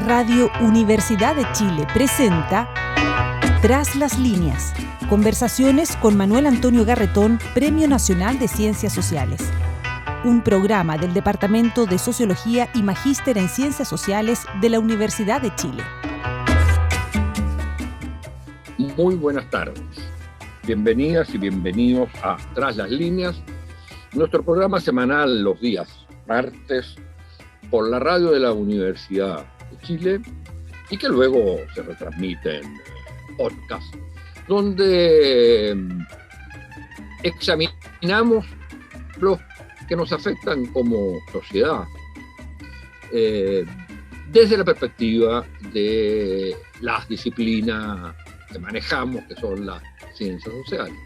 Radio Universidad de Chile presenta Tras las líneas. Conversaciones con Manuel Antonio Garretón, Premio Nacional de Ciencias Sociales. Un programa del Departamento de Sociología y Magíster en Ciencias Sociales de la Universidad de Chile. Muy buenas tardes. Bienvenidas y bienvenidos a Tras las líneas, nuestro programa semanal los días martes por la radio de la Universidad de Chile y que luego se retransmite en podcast, donde examinamos los que nos afectan como sociedad desde la perspectiva de las disciplinas que manejamos, que son las ciencias sociales.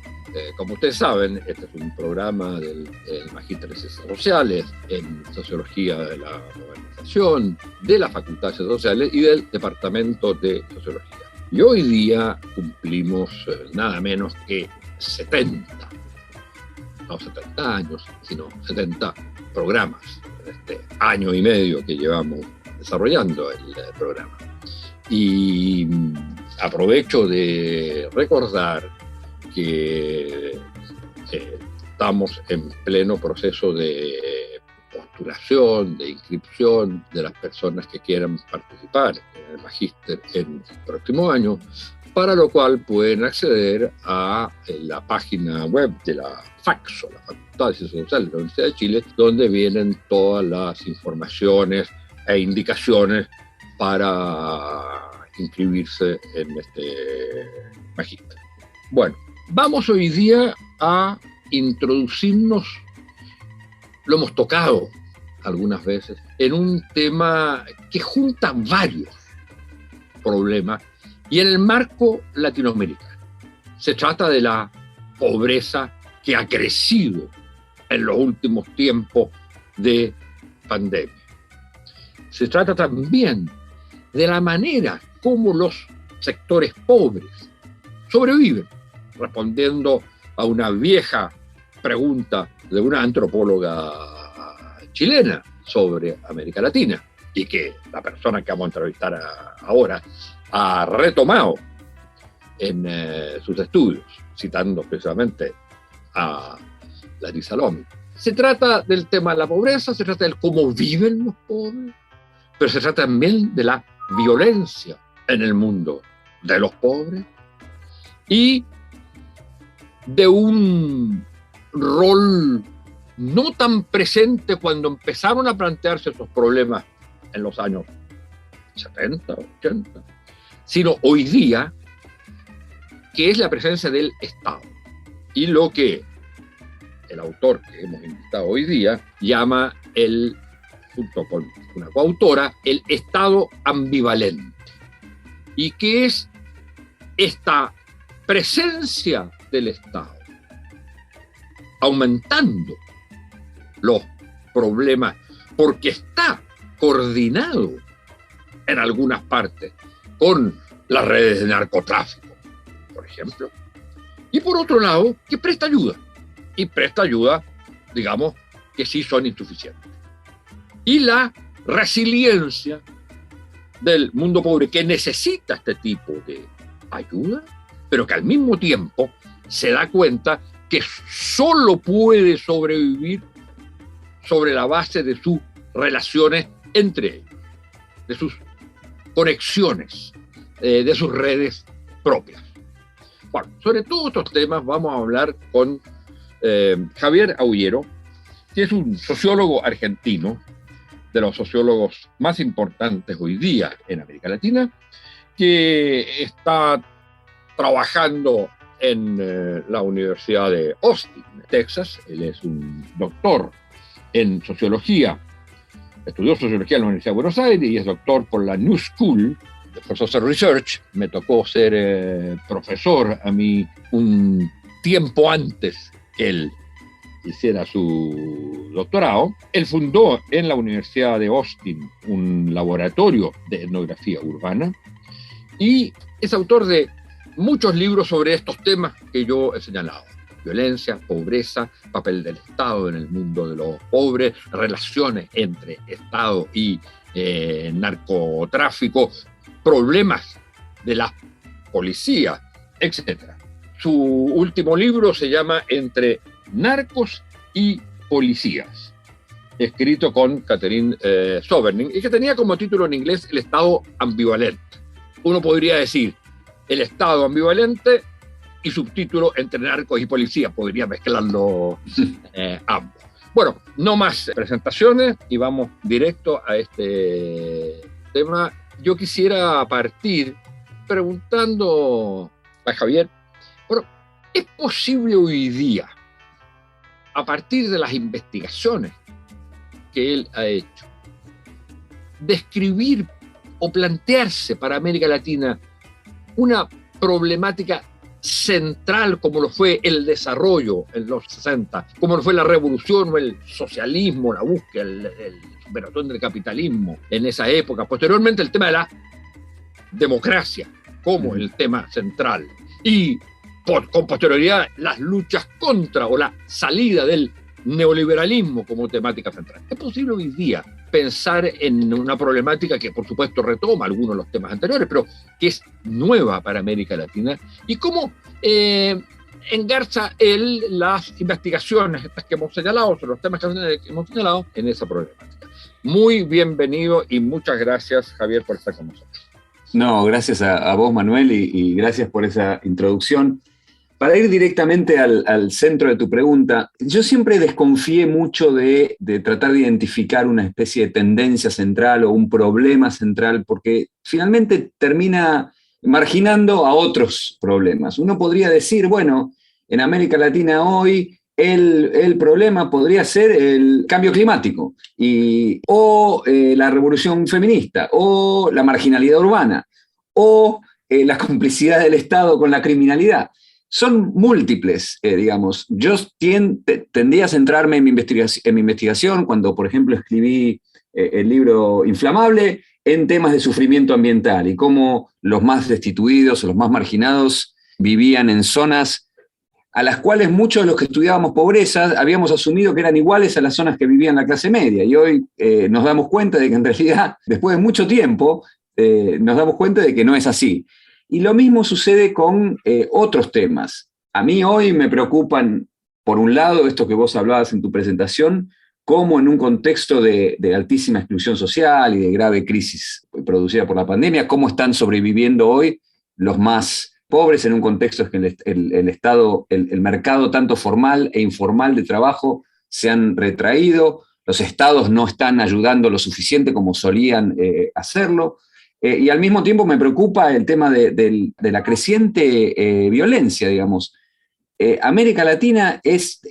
Como ustedes saben, este es un programa del Magíster de Ciencias Sociales, en Sociología de la Organización, de la Facultad de Ciencias Sociales y del Departamento de Sociología. Y hoy día cumplimos nada menos que 70 años, sino 70 programas en este año y medio que llevamos desarrollando el programa. Y aprovecho de recordar que estamos en pleno proceso de postulación, de inscripción de las personas que quieran participar en el Magíster en el próximo año, para lo cual pueden acceder a la página web de la FACSO, la Facultad de Ciencias Sociales de la Universidad de Chile, donde vienen todas las informaciones e indicaciones para inscribirse en este Magíster. Bueno, vamos hoy día a introducirnos, lo hemos tocado algunas veces, en un tema que junta varios problemas y en el marco latinoamericano. Se trata de la pobreza que ha crecido en los últimos tiempos de pandemia. Se trata también de la manera como los sectores pobres sobreviven, respondiendo a una vieja pregunta de una antropóloga chilena sobre América Latina, y que la persona que vamos a entrevistar ahora ha retomado en sus estudios, citando precisamente a Larisa Lomi. Se trata del tema de la pobreza, se trata de cómo viven los pobres, pero se trata también de la violencia en el mundo de los pobres y de un rol no tan presente cuando empezaron a plantearse estos problemas en los años 70, 80, sino hoy día, que es la presencia del Estado. Y lo que el autor que hemos invitado hoy día llama, junto con una coautora, el Estado ambivalente. ¿Y qué es esta presencia del Estado aumentando los problemas porque está coordinado en algunas partes con las redes de narcotráfico, por ejemplo? Y por otro lado, que presta ayuda, y presta ayuda, digamos, que sí son insuficientes. Y la resiliencia del mundo pobre, que necesita este tipo de ayuda, pero que al mismo tiempo se da cuenta que solo puede sobrevivir sobre la base de sus relaciones entre ellos, de sus conexiones, de sus redes propias. Bueno, sobre todos estos temas vamos a hablar con Javier Aullero, que es un sociólogo argentino, de los sociólogos más importantes hoy día en América Latina, que está trabajando en la Universidad de Austin, Texas. Él es un doctor en sociología, estudió sociología en la Universidad de Buenos Aires y es doctor por la New School de Social Research. Me tocó ser profesor a mí un tiempo antes que él hiciera su doctorado. Él fundó en la Universidad de Austin un laboratorio de etnografía urbana y es autor de muchos libros sobre estos temas que yo he señalado: violencia, pobreza, papel del Estado en el mundo de los pobres, relaciones entre Estado y narcotráfico, problemas de la policía, etc. Su último libro se llama Entre narcos y policías, escrito con Catherine Soberning, y que tenía como título en inglés El Estado ambivalente. Uno podría decir El Estado ambivalente y subtítulo Entre narcos y policías, podría mezclarlo ambos. Bueno, no más presentaciones y vamos directo a este tema. Yo quisiera partir preguntando a Javier, bueno, ¿es posible hoy día, a partir de las investigaciones que él ha hecho, describir o plantearse para América Latina una problemática central como lo fue el desarrollo en los 60, como lo fue la revolución o el socialismo, la búsqueda, el superación del capitalismo en esa época? Posteriormente el tema de la democracia como el tema central y con posterioridad las luchas contra o la salida del neoliberalismo como temática central. ¿Es posible hoy día pensar en una problemática que por supuesto retoma algunos de los temas anteriores, pero que es nueva para América Latina? ¿Y cómo engarza él las investigaciones estas que hemos señalado, sobre los temas que hemos señalado en esa problemática? Muy bienvenido y muchas gracias, Javier, por estar con nosotros. No, gracias a vos, Manuel, y gracias por esa introducción. Para ir directamente al centro de tu pregunta, yo siempre desconfié mucho de tratar de identificar una especie de tendencia central o un problema central, porque finalmente termina marginando a otros problemas. Uno podría decir, bueno, en América Latina hoy el problema podría ser el cambio climático, o la revolución feminista, o la marginalidad urbana, o la complicidad del Estado con la criminalidad. Son múltiples, digamos. Yo tendía a centrarme en mi investigación cuando, por ejemplo, escribí el libro Inflamable en temas de sufrimiento ambiental y cómo los más destituidos o los más marginados vivían en zonas a las cuales muchos de los que estudiábamos pobreza habíamos asumido que eran iguales a las zonas que vivían la clase media. Y hoy nos damos cuenta de que en realidad, después de mucho tiempo, nos damos cuenta de que no es así. Y lo mismo sucede con otros temas. A mí hoy me preocupan, por un lado, esto que vos hablabas en tu presentación, cómo en un contexto de altísima exclusión social y de grave crisis producida por la pandemia, cómo están sobreviviendo hoy los más pobres en un contexto en que el Estado, el mercado tanto formal e informal de trabajo se han retraído, los estados no están ayudando lo suficiente como solían hacerlo, y al mismo tiempo me preocupa el tema de la creciente violencia, digamos. América Latina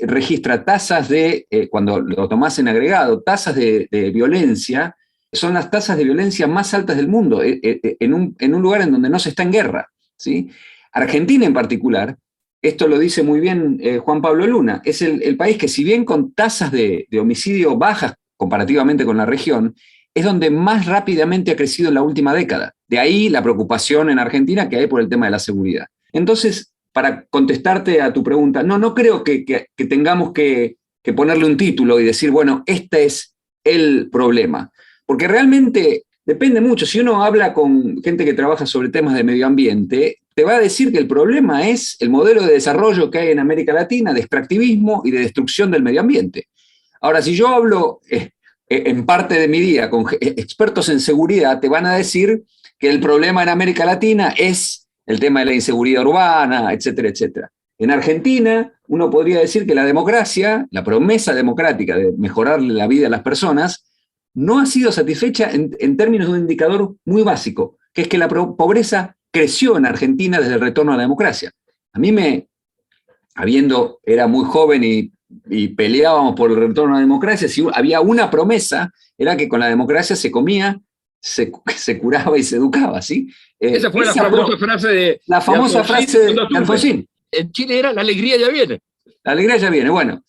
registra tasas cuando lo tomás en agregado, tasas de violencia, son las tasas de violencia más altas del mundo, en un lugar en donde no se está en guerra, ¿sí? Argentina en particular, esto lo dice muy bien Juan Pablo Luna, es el país que, si bien con tasas de homicidio bajas comparativamente con la región, es donde más rápidamente ha crecido en la última década. De ahí la preocupación en Argentina que hay por el tema de la seguridad. Entonces, para contestarte a tu pregunta, no creo que tengamos que ponerle un título y decir, bueno, este es el problema. Porque realmente depende mucho. Si uno habla con gente que trabaja sobre temas de medio ambiente, te va a decir que el problema es el modelo de desarrollo que hay en América Latina, de extractivismo y de destrucción del medio ambiente. Ahora, si yo hablo en parte de mi día con expertos en seguridad, te van a decir que el problema en América Latina es el tema de la inseguridad urbana, etcétera, etcétera. En Argentina, uno podría decir que la democracia, la promesa democrática de mejorarle la vida a las personas, no ha sido satisfecha en términos de un indicador muy básico, que es que la pobreza creció en Argentina desde el retorno a la democracia. A mí era muy joven y peleábamos por el retorno a la democracia, si había una promesa, era que con la democracia se comía, se curaba y se educaba, ¿sí? Esa fue la famosa frase de Alfonsín. En Chile era la alegría ya viene. La alegría ya viene. Bueno,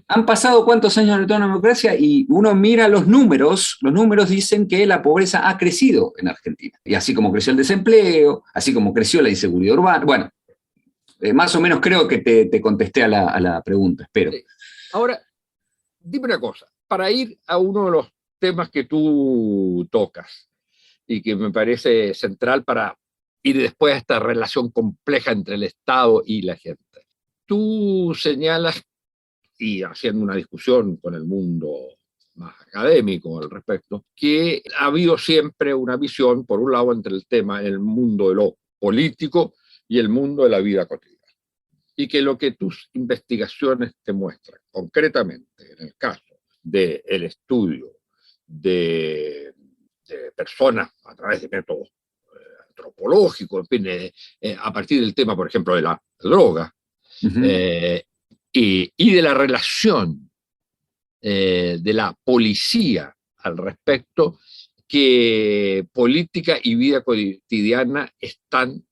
han pasado cuántos años de retorno a la democracia y uno mira los números dicen que la pobreza ha crecido en Argentina. Y así como creció el desempleo, así como creció la inseguridad urbana. Bueno, más o menos creo que te contesté a la pregunta, espero. Ahora, dime una cosa, para ir a uno de los temas que tú tocas y que me parece central para ir después a esta relación compleja entre el Estado y la gente. Tú señalas, y haciendo una discusión con el mundo más académico al respecto, que ha habido siempre una visión, por un lado, entre el tema en el mundo de lo político y el mundo de la vida cotidiana. Y que lo que tus investigaciones te muestran, concretamente en el caso del estudio de personas a través de métodos antropológicos, en fin, a partir del tema, por ejemplo, de la droga, y de la relación de la policía al respecto, que política y vida cotidiana están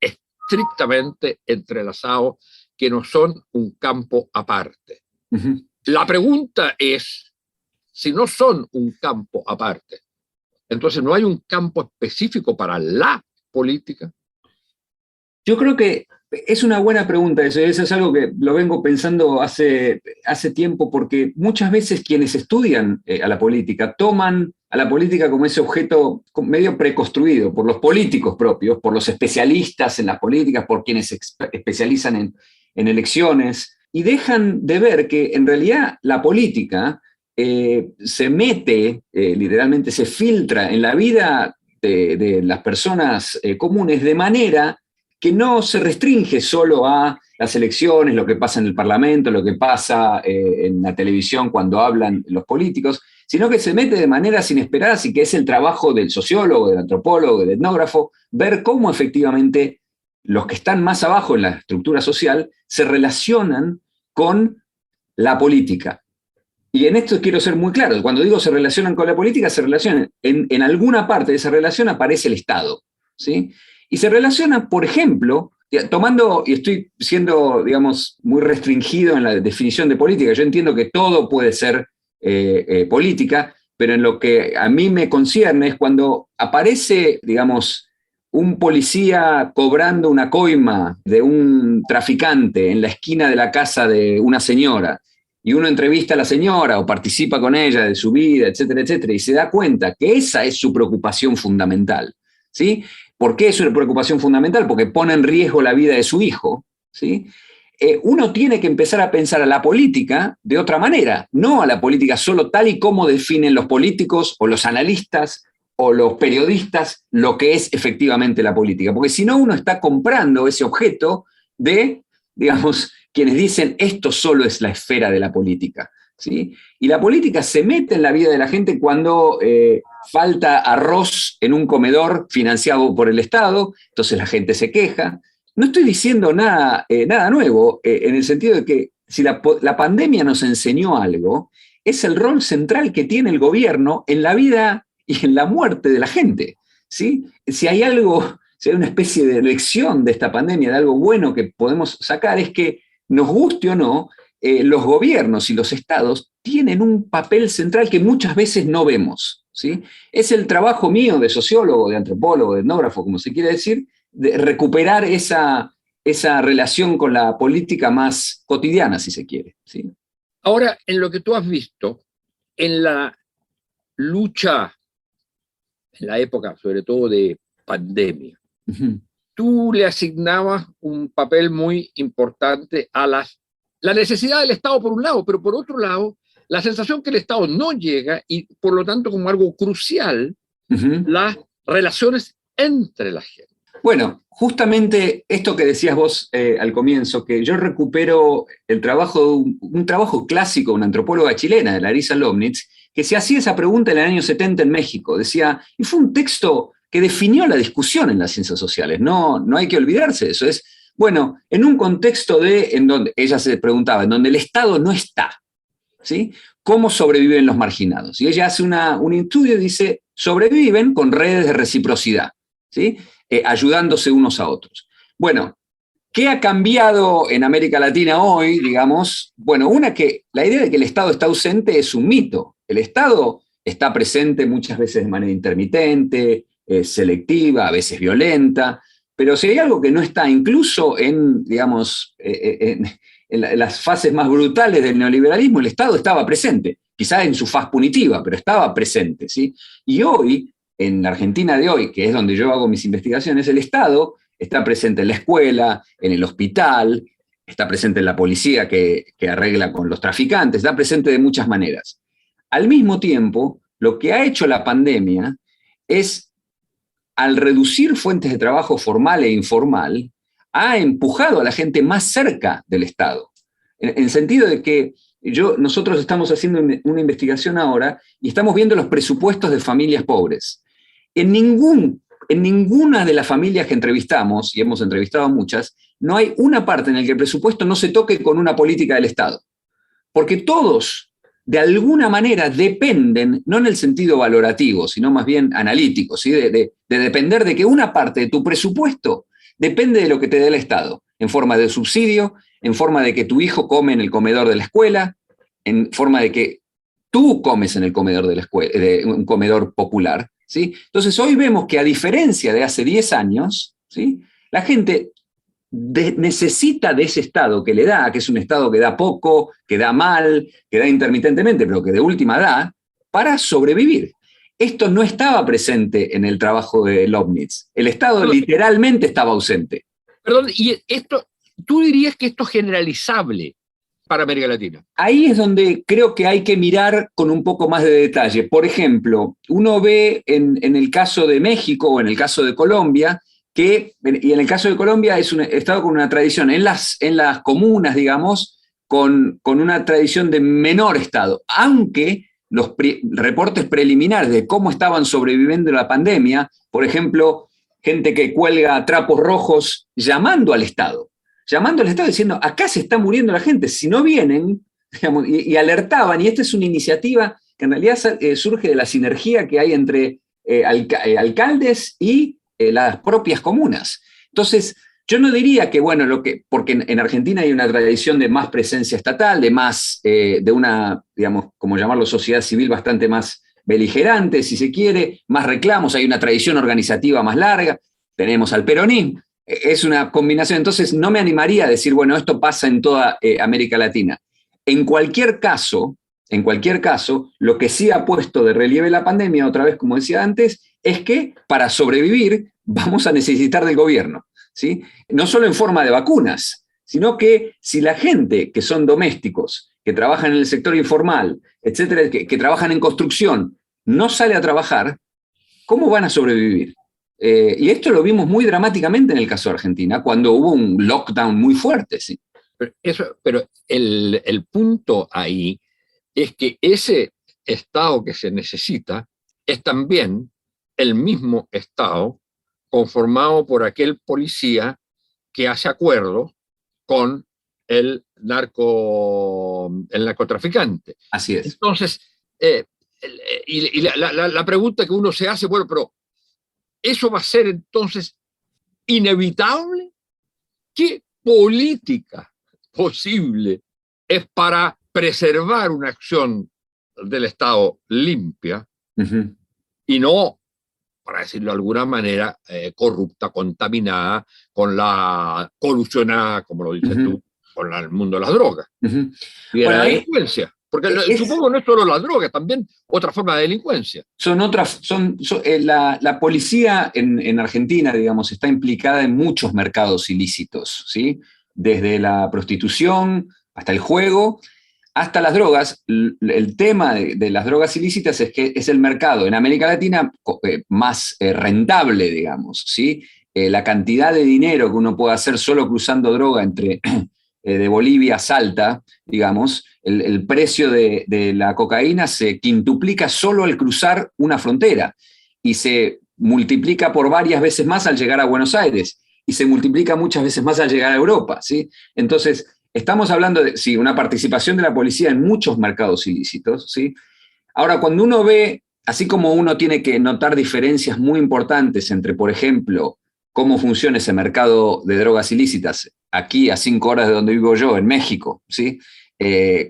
estrictamente entrelazados, que no son un campo aparte. La pregunta es, si no son un campo aparte, entonces no hay un campo específico para la política. Yo creo que es una buena pregunta, eso es algo que lo vengo pensando hace tiempo, porque muchas veces quienes estudian a la política toman a la política como ese objeto medio preconstruido por los políticos propios, por los especialistas en las políticas, por quienes se especializan en elecciones, y dejan de ver que en realidad la política se mete, literalmente se filtra en la vida de las personas comunes, de manera que no se restringe solo a las elecciones, lo que pasa en el Parlamento, lo que pasa en la televisión cuando hablan los políticos, sino que se mete de maneras inesperadas, y que es el trabajo del sociólogo, del antropólogo, del etnógrafo, ver cómo efectivamente los que están más abajo en la estructura social se relacionan con la política. Y en esto quiero ser muy claro, cuando digo se relacionan con la política, se relacionan, en alguna parte de esa relación aparece el Estado, ¿sí? Y se relaciona, por ejemplo, tomando, y estoy siendo, digamos, muy restringido en la definición de política, yo entiendo que todo puede ser política, pero en lo que a mí me concierne es cuando aparece, digamos, un policía cobrando una coima de un traficante en la esquina de la casa de una señora, y uno entrevista a la señora o participa con ella de su vida, etcétera, etcétera, y se da cuenta que esa es su preocupación fundamental, ¿sí? ¿Por qué es una preocupación fundamental? Porque pone en riesgo la vida de su hijo, ¿sí? Uno tiene que empezar a pensar a la política de otra manera, no a la política solo tal y como definen los políticos o los analistas o los periodistas lo que es efectivamente la política, porque si no uno está comprando ese objeto de, digamos, quienes dicen esto solo es la esfera de la política, ¿sí? Y la política se mete en la vida de la gente cuando falta arroz en un comedor financiado por el Estado, entonces la gente se queja. No estoy diciendo nada nuevo, en el sentido de que si la pandemia nos enseñó algo, es el rol central que tiene el gobierno en la vida y en la muerte de la gente, ¿sí? Si hay algo, si hay una especie de lección de esta pandemia, de algo bueno que podemos sacar, es que, nos guste o no, los gobiernos y los estados tienen un papel central que muchas veces no vemos, ¿sí? Es el trabajo mío de sociólogo, de antropólogo, de etnógrafo, como se quiere decir, de recuperar esa relación con la política más cotidiana, si se quiere, ¿sí? Ahora, en lo que tú has visto, en la lucha, en la época sobre todo de pandemia, tú le asignabas un papel muy importante a la necesidad del Estado por un lado, pero por otro lado, la sensación que el Estado no llega y por lo tanto como algo crucial, las relaciones entre la gente. Bueno, justamente esto que decías vos al comienzo, que yo recupero el trabajo, un trabajo clásico de una antropóloga chilena, de Larisa Lobnitz, que se hacía esa pregunta en el año 70 en México. Decía, y fue un texto que definió la discusión en las ciencias sociales, no hay que olvidarse de eso. Es, bueno, en un contexto en donde, ella se preguntaba, en donde el Estado no está, ¿sí? ¿Cómo sobreviven los marginados? Y ella hace un estudio y dice, sobreviven con redes de reciprocidad, ¿sí? Ayudándose unos a otros. Bueno, ¿qué ha cambiado en América Latina hoy, digamos? Bueno, que la idea de que el Estado está ausente es un mito. El Estado está presente muchas veces de manera intermitente, selectiva, a veces violenta, pero si hay algo que no está, incluso en, digamos, en las fases más brutales del neoliberalismo, el Estado estaba presente. quizá en su faz punitiva, pero estaba presente, ¿sí? Y hoy, en la Argentina de hoy, que es donde yo hago mis investigaciones, el Estado está presente en la escuela, en el hospital, está presente en la policía que arregla con los traficantes, está presente de muchas maneras. Al mismo tiempo, lo que ha hecho la pandemia es, al reducir fuentes de trabajo formal e informal, ha empujado a la gente más cerca del Estado. En el sentido de que nosotros estamos haciendo una investigación ahora y estamos viendo los presupuestos de familias pobres. En ninguna de las familias que entrevistamos, y hemos entrevistado muchas, no hay una parte en la que el presupuesto no se toque con una política del Estado. Porque todos, de alguna manera, dependen, no en el sentido valorativo, sino más bien analítico, ¿sí? de depender de que una parte de tu presupuesto depende de lo que te dé el Estado, en forma de subsidio, en forma de que tu hijo come en el comedor de la escuela, en forma de que tú comes en el comedor de la escuela, de un comedor popular, ¿sí? Entonces hoy vemos que, a diferencia de hace 10 años, ¿sí?, la gente necesita de ese Estado que le da, que es un Estado que da poco, que da mal, que da intermitentemente, pero que de última da, para sobrevivir. Esto no estaba presente en el trabajo de Lobnitz. El Estado literalmente estaba ausente. Perdón, y esto, ¿tú dirías que esto es generalizable para América Latina? Ahí es donde creo que hay que mirar con un poco más de detalle. Por ejemplo, uno ve en el caso de México o en el caso de Colombia, y en el caso de Colombia es un Estado con una tradición, en las comunas, digamos, con una tradición de menor Estado, aunque los reportes preliminares de cómo estaban sobreviviendo la pandemia, por ejemplo, gente que cuelga trapos rojos llamando al Estado diciendo, acá se está muriendo la gente, si no vienen, digamos, y alertaban, y esta es una iniciativa que en realidad surge de la sinergia que hay entre alcaldes y las propias comunas. Entonces, yo no diría que, bueno, porque en Argentina hay una tradición de más presencia estatal, de una, digamos, como llamarlo, sociedad civil bastante más beligerante, si se quiere, más reclamos, hay una tradición organizativa más larga, tenemos al peronismo, es una combinación. Entonces, no me animaría a decir, bueno, esto pasa en toda América Latina. En cualquier caso, lo que sí ha puesto de relieve la pandemia, otra vez, como decía antes, es que para sobrevivir vamos a necesitar del gobierno, ¿sí? No solo en forma de vacunas, sino que si la gente que son domésticos, que trabajan en el sector informal, etcétera, que trabajan en construcción, no sale a trabajar, ¿cómo van a sobrevivir? Y esto lo vimos muy dramáticamente en el caso de Argentina, cuando hubo un lockdown muy fuerte, ¿sí? Pero el punto ahí es que ese Estado que se necesita es también el mismo Estado conformado por aquel policía que hace acuerdos con el narcotraficante. Así es. Entonces, la pregunta que uno se hace, bueno, pero ¿eso va a ser entonces inevitable? ¿Qué política posible es para preservar una acción del Estado limpia y no, para decirlo de alguna manera, corrupta, contaminada, colusionada, como lo dices tú, con el mundo de las drogas y de la delincuencia? Porque supongo no es solo la droga, también otra forma de delincuencia. La policía en Argentina, digamos, está implicada en muchos mercados ilícitos, ¿sí? Desde la prostitución hasta el juego, hasta las drogas. El tema de las drogas ilícitas es que es el mercado en América Latina más rentable, digamos, ¿sí? La cantidad de dinero que uno puede hacer solo cruzando droga de Bolivia a Salta, digamos, el precio de la cocaína se quintuplica solo al cruzar una frontera y se multiplica por varias veces más al llegar a Buenos Aires y se multiplica muchas veces más al llegar a Europa, ¿sí? Entonces, estamos hablando de, sí, una participación de la policía en muchos mercados ilícitos, ¿sí? Ahora, cuando uno ve, así como uno tiene que notar diferencias muy importantes entre, por ejemplo, cómo funciona ese mercado de drogas ilícitas aquí a 5 horas de donde vivo yo, en México, ¿sí?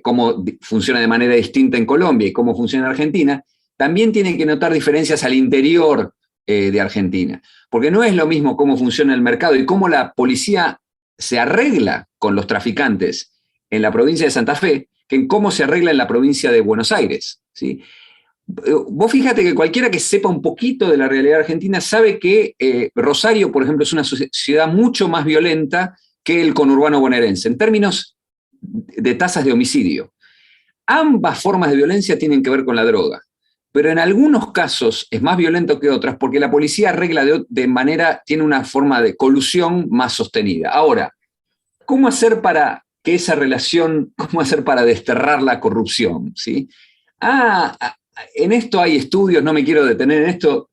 Cómo funciona de manera distinta en Colombia y cómo funciona en Argentina, también tienen que notar diferencias al interior de Argentina, porque no es lo mismo cómo funciona el mercado y cómo la policía se arregla con los traficantes en la provincia de Santa Fe, que en cómo se arregla en la provincia de Buenos Aires, ¿sí? Vos fíjate que cualquiera que sepa un poquito de la realidad argentina sabe que Rosario, por ejemplo, es una ciudad mucho más violenta que el conurbano bonaerense, en términos de tasas de homicidio. Ambas formas de violencia tienen que ver con la droga, pero en algunos casos es más violento que otras porque la policía arregla tiene una forma de colusión más sostenida. Ahora, ¿cómo hacer para que esa relación, cómo hacer para desterrar la corrupción? ¿Sí? En esto hay estudios, no me quiero detener en esto,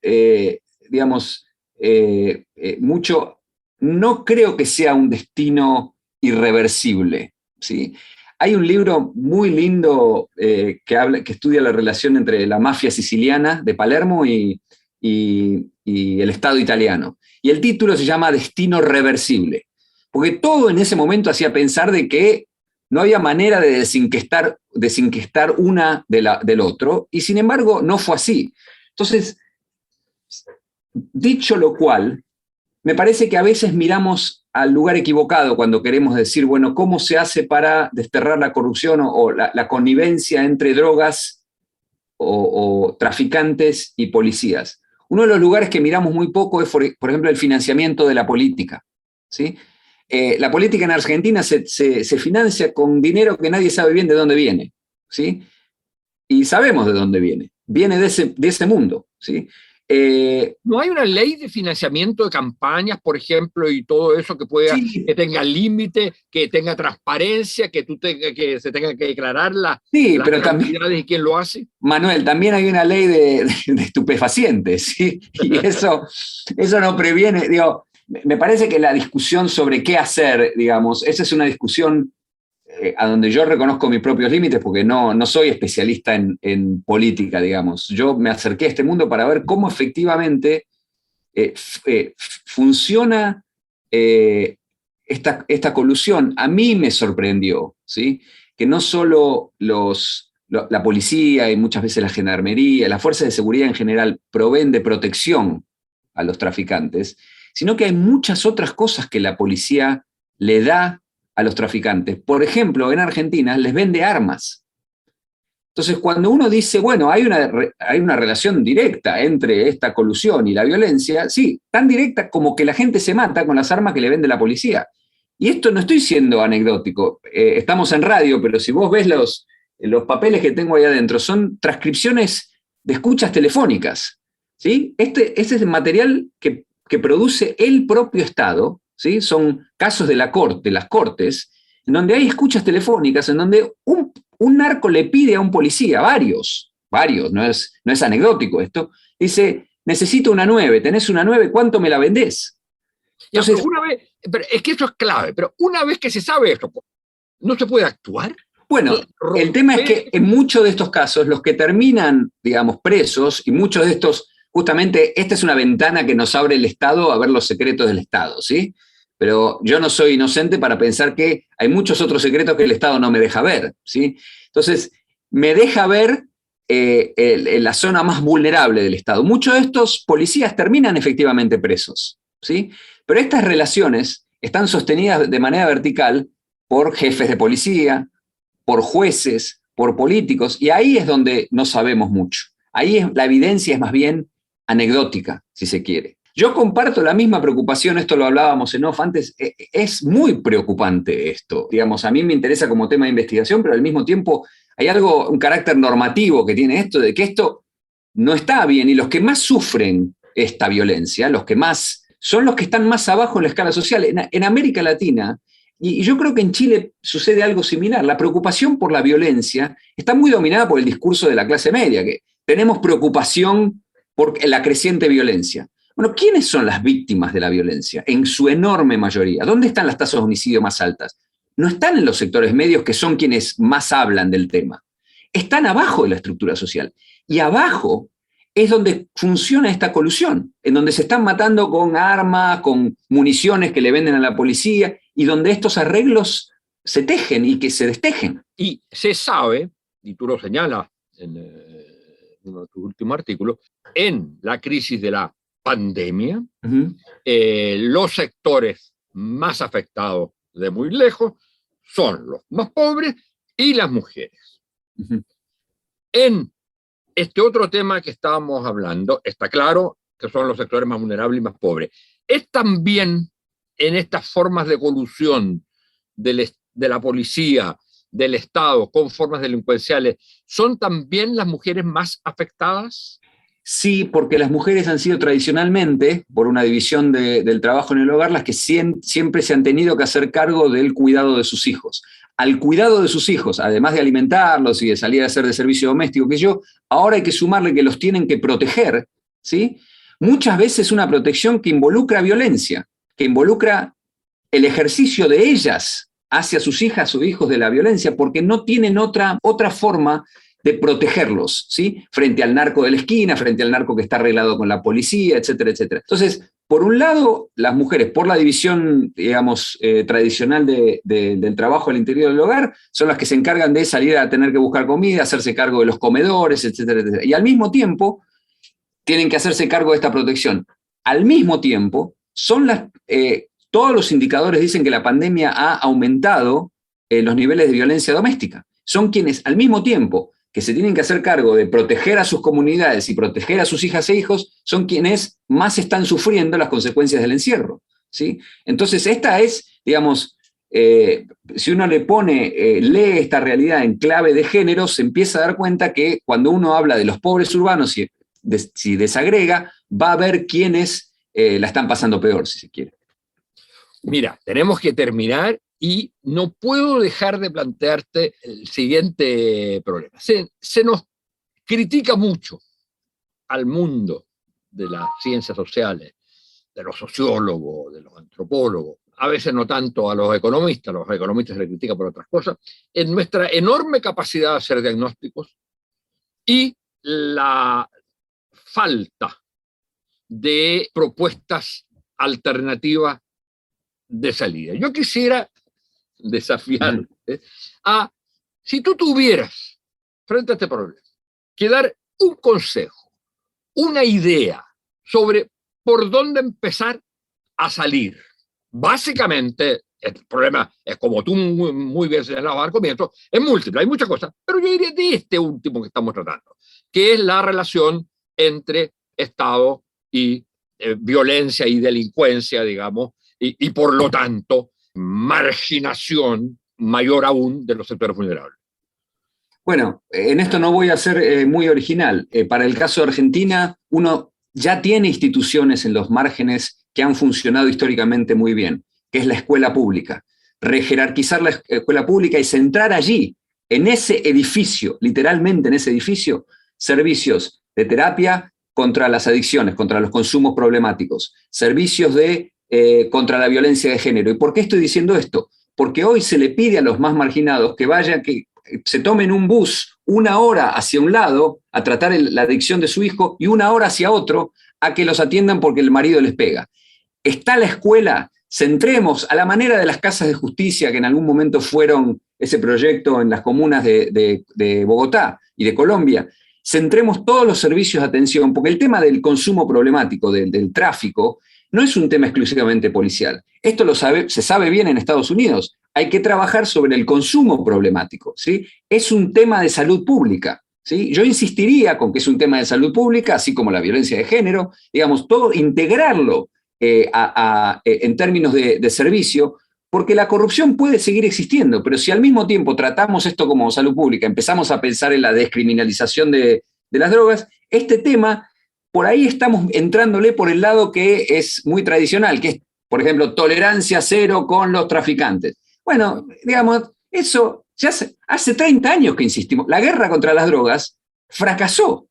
mucho. No creo que sea un destino irreversible, ¿sí? Hay un libro muy lindo que estudia la relación entre la mafia siciliana de Palermo y el Estado italiano. Y el título se llama Destino Reversible, porque todo en ese momento hacía pensar de que no había manera de desinquestar una del otro, y sin embargo no fue así. Entonces, dicho lo cual, me parece que a veces miramos al lugar equivocado cuando queremos decir, bueno, ¿cómo se hace para desterrar la corrupción o la connivencia entre drogas o traficantes y policías? Uno de los lugares que miramos muy poco es, por ejemplo, el financiamiento de la política, ¿sí? La política en Argentina se financia con dinero que nadie sabe bien de dónde viene, ¿sí? Y sabemos de dónde viene. Viene de ese mundo, ¿sí? ¿No hay una ley de financiamiento de campañas, por ejemplo, y todo eso que tenga límite, que tenga transparencia, que se tenga que declarar las pero cantidades y quién lo hace? Manuel, también hay una ley de estupefacientes, ¿sí? Y eso no previene, digo, me parece que la discusión sobre qué hacer, digamos, esa es una discusión a donde yo reconozco mis propios límites porque no soy especialista en política, digamos. Yo me acerqué a este mundo para ver cómo efectivamente funciona esta colusión. A mí me sorprendió, ¿sí? Que no solo la policía y muchas veces la gendarmería, las fuerzas de seguridad en general proveen de protección a los traficantes, sino que hay muchas otras cosas que la policía le da a los traficantes. Por ejemplo, en Argentina les vende armas. Entonces, cuando uno dice, bueno, hay una relación directa entre esta colusión y la violencia, sí, tan directa como que la gente se mata con las armas que le vende la policía. Y esto no estoy siendo anecdótico, estamos en radio, pero si vos ves los papeles que tengo ahí adentro, son transcripciones de escuchas telefónicas, ¿sí? Este es el material que produce el propio Estado, ¿sí? Son casos de las cortes, en donde hay escuchas telefónicas, en donde un narco le pide a un policía, varios, no es anecdótico esto, dice, necesito una 9, ¿tenés una 9? ¿Cuánto me la vendés? Entonces, pero es que eso es clave, pero una vez que se sabe esto, ¿no se puede actuar? Bueno, el tema es que en muchos de estos casos, los que terminan, digamos, presos, y muchos de estos, justamente, esta es una ventana que nos abre el Estado a ver los secretos del Estado, ¿sí? Pero yo no soy inocente para pensar que hay muchos otros secretos que el Estado no me deja ver, ¿sí? Entonces, me deja ver la zona más vulnerable del Estado. Muchos de estos policías terminan efectivamente presos, ¿sí? Pero estas relaciones están sostenidas de manera vertical por jefes de policía, por jueces, por políticos, y ahí es donde no sabemos mucho. Ahí la evidencia es más bien anecdótica, si se quiere. Yo comparto la misma preocupación, esto lo hablábamos en off antes, es muy preocupante esto. Digamos, a mí me interesa como tema de investigación, pero al mismo tiempo hay un carácter normativo que tiene esto, de que esto no está bien, y los que más sufren esta violencia, son los que están más abajo en la escala social. En América Latina, y yo creo que en Chile sucede algo similar, la preocupación por la violencia está muy dominada por el discurso de la clase media, que tenemos preocupación por la creciente violencia. Bueno, ¿quiénes son las víctimas de la violencia? En su enorme mayoría. ¿Dónde están las tasas de homicidio más altas? No están en los sectores medios, que son quienes más hablan del tema. Están abajo de la estructura social. Y abajo es donde funciona esta colusión, en donde se están matando con armas, con municiones que le venden a la policía, y donde estos arreglos se tejen y que se destejen. Y se sabe, y tú lo señalas en uno de tus últimos artículos, en la crisis de la pandemia, los sectores más afectados de muy lejos son los más pobres y las mujeres. Ujú. En este otro tema que estábamos hablando, está claro que son los sectores más vulnerables y más pobres. Es también en estas formas de colusión de la policía, del Estado, con formas delincuenciales, ¿son también las mujeres más afectadas? Sí, porque las mujeres han sido tradicionalmente, por una división del trabajo en el hogar, las que siempre se han tenido que hacer cargo del cuidado de sus hijos. Al cuidado de sus hijos, además de alimentarlos y de salir a hacer de servicio doméstico, ahora hay que sumarle que los tienen que proteger, ¿sí? Muchas veces una protección que involucra violencia, que involucra el ejercicio de ellas hacia sus hijas o hijos de la violencia, porque no tienen otra forma de protegerlos, ¿sí? Frente al narco de la esquina, frente al narco que está arreglado con la policía, etcétera, etcétera. Entonces, por un lado, las mujeres, por la división, digamos, tradicional del trabajo al interior del hogar, son las que se encargan de salir a tener que buscar comida, hacerse cargo de los comedores, etcétera, etcétera. Y al mismo tiempo, tienen que hacerse cargo de esta protección. Al mismo tiempo, todos los indicadores dicen que la pandemia ha aumentado los niveles de violencia doméstica. Son quienes, al mismo tiempo que se tienen que hacer cargo de proteger a sus comunidades y proteger a sus hijas e hijos, son quienes más están sufriendo las consecuencias del encierro, ¿sí? Entonces, esta es, digamos, si uno lee esta realidad en clave de género, se empieza a dar cuenta que cuando uno habla de los pobres urbanos, si desagrega, va a ver quiénes la están pasando peor, si se quiere. Mira, tenemos que terminar y no puedo dejar de plantearte el siguiente problema. Se nos critica mucho al mundo de las ciencias sociales, de los sociólogos, de los antropólogos, a veces no tanto a los economistas se les critica por otras cosas, en nuestra enorme capacidad de hacer diagnósticos y la falta de propuestas alternativas de salida. Yo quisiera desafiar si tú tuvieras frente a este problema que dar un consejo, una idea sobre por dónde empezar a salir. Básicamente, el problema es, como tú muy bien señalabas al comienzo, es múltiple, hay muchas cosas, pero yo diría de este último que estamos tratando, que es la relación entre Estado y violencia y delincuencia, digamos, y por lo tanto, marginación mayor aún de los sectores vulnerables. Bueno, en esto no voy a ser muy original. Para el caso de Argentina, uno ya tiene instituciones en los márgenes que han funcionado históricamente muy bien, que es la escuela pública. Rejerarquizar la escuela pública y centrar allí, en ese edificio, literalmente en ese edificio, servicios de terapia contra las adicciones, contra los consumos problemáticos, servicios contra la violencia de género. ¿Y por qué estoy diciendo esto? Porque hoy se le pide a los más marginados que se tomen un bus 1 hora hacia un lado a tratar la adicción de su hijo y 1 hora hacia otro a que los atiendan porque el marido les pega. Está la escuela, centremos a la manera de las casas de justicia que en algún momento fueron ese proyecto en las comunas de Bogotá y de Colombia. Centremos todos los servicios de atención, porque el tema del consumo problemático, del tráfico, no es un tema exclusivamente policial. Esto se sabe bien en Estados Unidos. Hay que trabajar sobre el consumo problemático, ¿sí? Es un tema de salud pública, ¿sí? Yo insistiría con que es un tema de salud pública, así como la violencia de género, digamos, todo integrarlo en términos de servicio, porque la corrupción puede seguir existiendo, pero si al mismo tiempo tratamos esto como salud pública, empezamos a pensar en la descriminalización de las drogas, este tema, por ahí estamos entrándole por el lado que es muy tradicional, que es, por ejemplo, tolerancia cero con los traficantes. Bueno, digamos, eso ya hace 30 años que insistimos. La guerra contra las drogas fracasó.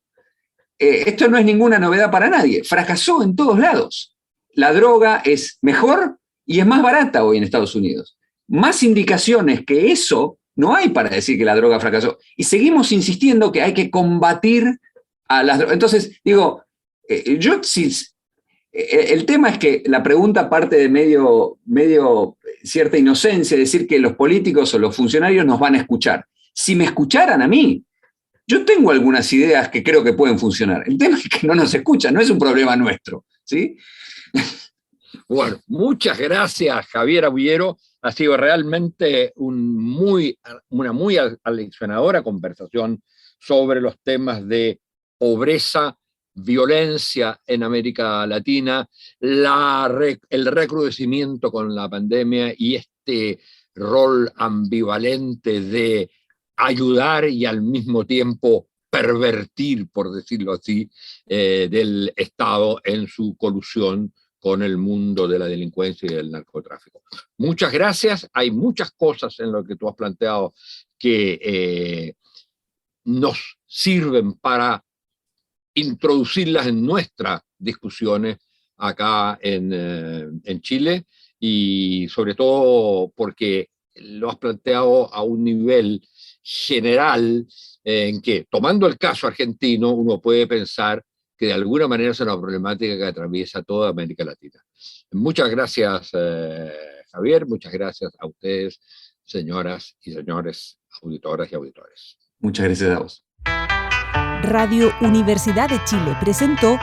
Esto no es ninguna novedad para nadie. Fracasó en todos lados. La droga es mejor y es más barata hoy en Estados Unidos. Más indicaciones que eso no hay para decir que la droga fracasó. Y seguimos insistiendo que hay que combatir a las drogas. Entonces, digo, el tema es que la pregunta parte de medio cierta inocencia, decir que los políticos o los funcionarios nos van a escuchar. Si me escucharan a mí, yo tengo algunas ideas que creo que pueden funcionar. El tema es que no nos escuchan, no es un problema nuestro, ¿sí? Bueno, muchas gracias, Javier Abullero. Ha sido realmente una muy aleccionadora conversación sobre los temas de pobreza, violencia en América Latina, el recrudecimiento con la pandemia y este rol ambivalente de ayudar y al mismo tiempo pervertir, por decirlo así, del Estado en su colusión con el mundo de la delincuencia y del narcotráfico. Muchas gracias. Hay muchas cosas en lo que tú has planteado que nos sirven para introducirlas en nuestras discusiones acá en Chile, y sobre todo porque lo has planteado a un nivel general en que, tomando el caso argentino, uno puede pensar que de alguna manera es una problemática que atraviesa toda América Latina. Muchas gracias, Javier, muchas gracias a ustedes, señoras y señores, auditoras y auditores. Muchas gracias a vos. Radio Universidad de Chile presentó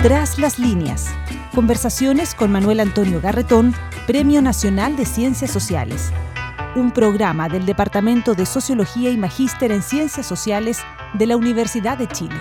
Tras las líneas. Conversaciones con Manuel Antonio Garretón, Premio Nacional de Ciencias Sociales. Un programa del Departamento de Sociología y Magíster en Ciencias Sociales de la Universidad de Chile.